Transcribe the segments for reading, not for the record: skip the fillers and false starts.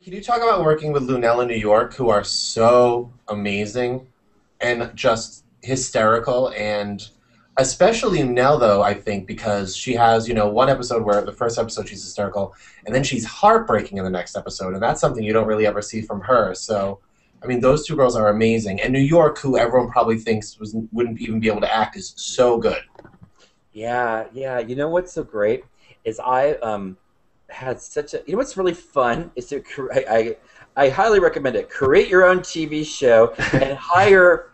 Can you talk about working with Luenell in New York, who are so amazing and just hysterical, and especially Luenell, though, I think, because she has, one episode where the first episode she's hysterical, and then she's heartbreaking in the next episode, and that's something you don't really ever see from her. So, I mean, those two girls are amazing. And New York, who everyone probably thinks wouldn't even be able to act, is so good. Yeah, yeah. You know what's so great is I had such a. You know what's really fun is to I highly recommend it. Create your own TV show and hire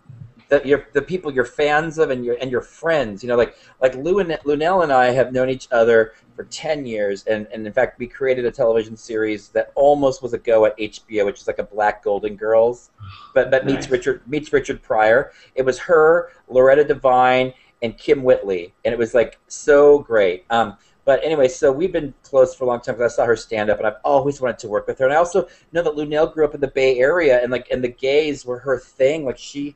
the people you're fans of and your friends. You know, like Lunell and I have known each other for 10 years, and in fact we created a television series that almost was a go at HBO, which is like a Black Golden Girls, but that Nice. meets Richard Pryor. It was her, Loretta Devine, and Kim Whitley, and it was like so great. But anyway, so we've been close for a long time because I saw her stand up, and I've always wanted to work with her. And I also know that Lunell grew up in the Bay Area, and the gays were her thing. Like she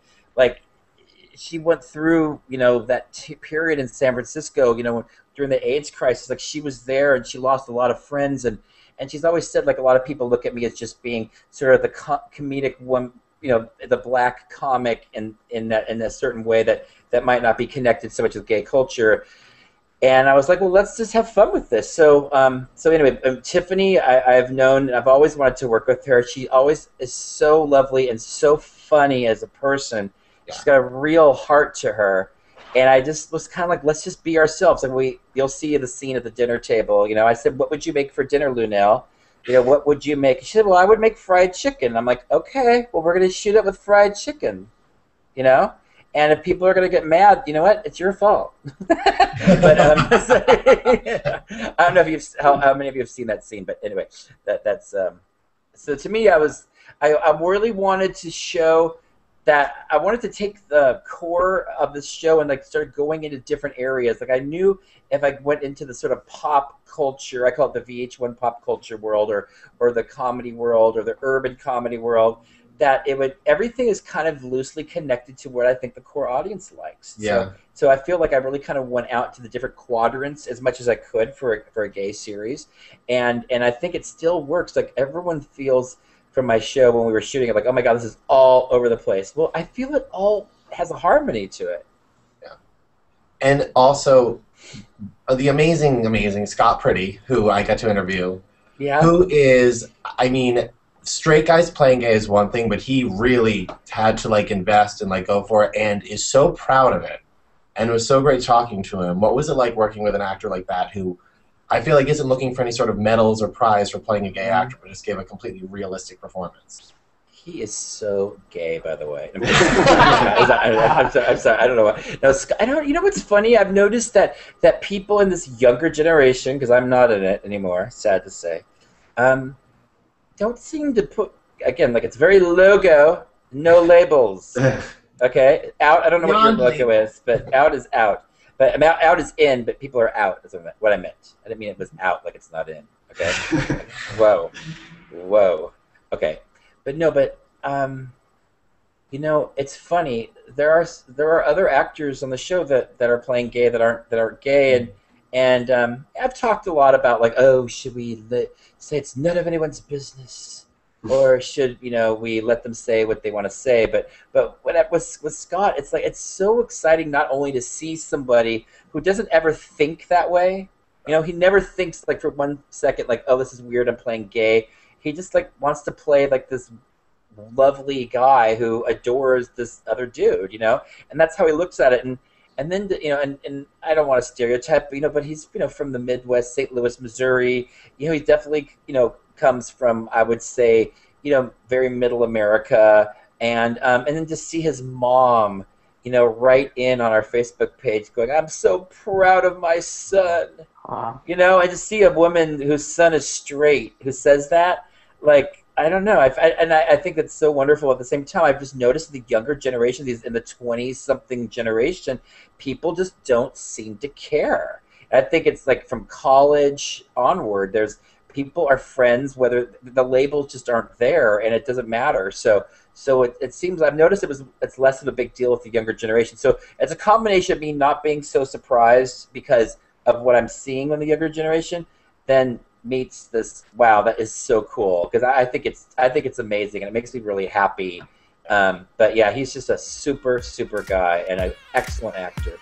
went through that period in San Francisco, during the AIDS crisis. Like she was there, and she lost a lot of friends, and she's always said like a lot of people look at me as just being sort of the comedic one, the black comic in a certain way that might not be connected so much with gay culture. And I was like, well, let's just have fun with this. So anyway, Tiffany, I've known, I've always wanted to work with her. She always is so lovely and so funny as a person. Yeah. She's got a real heart to her. And I just was kind of like, let's just be ourselves. And you'll see the scene at the dinner table. I said, what would you make for dinner, Lunell? What would you make? She said, well, I would make fried chicken. I'm like, okay, well, we're going to shoot it with fried chicken, And if people are going to get mad, you know what? It's your fault. But I don't know if how many of you have seen that scene, but anyway, that's so to me, I really wanted to show that I wanted to take the core of the show and like start going into different areas. Like I knew if I went into the sort of pop culture, I call it the VH1 pop culture world, or the comedy world, or the urban comedy world, that everything is kind of loosely connected to what I think the core audience likes. Yeah. So I feel like I really kind of went out to the different quadrants as much as I could for a gay series, and I think it still works. Like everyone feels from my show when we were shooting it, like, oh my God, this is all over the place. Well, I feel it all has a harmony to it. Yeah. And also, the amazing, amazing Scott Pretty, who I got to interview, Yeah. who is, I mean, straight guys playing gay is one thing, but he really had to like invest and like go for it, and is so proud of it. And it was so great talking to him. What was it like working with an actor like that, who I feel like isn't looking for any sort of medals or prize for playing a gay actor, but just gave a completely realistic performance? He is so gay, by the way. I'm sorry. I don't know why. No, I don't. You know what's funny? I've noticed that people in this younger generation, because I'm not in it anymore, sad to say, don't seem to put, again, like it's very logo, no labels. Okay, out. I don't know what your logo is, but out is out. But out is in, but people are out. Is what I meant. I didn't mean it was out like it's not in. Okay. Whoa. Okay. But no. But it's funny. There are other actors on the show that are playing gay that aren't gay, and I've talked a lot about like, oh, should we say it's none of anyone's business, or should we let them say what they want to say? But when it was with Scott, it's like it's so exciting not only to see somebody who doesn't ever think that way. He never thinks like for 1 second like, oh, this is weird, I'm playing gay. He just like wants to play like this lovely guy who adores this other dude, and that's how he looks at it. And then and I don't want to stereotype, but he's from the Midwest, St. Louis, Missouri. He definitely comes from, I would say, very middle America, and then to see his mom, write in on our Facebook page going, I'm so proud of my son. I just see a woman whose son is straight who says that, like, I don't know. I think that's so wonderful. At the same time, I've just noticed the younger generation, these in the 20-something generation, people just don't seem to care. I think it's like from college onward, people are friends, whether the labels just aren't there, and it doesn't matter. So it seems, I've noticed it's less of a big deal with the younger generation. So it's a combination of me not being so surprised because of what I'm seeing in the younger generation, then meets this. Wow, that is so cool because I think it's amazing and it makes me really happy. But yeah, he's just a super guy and an excellent actor.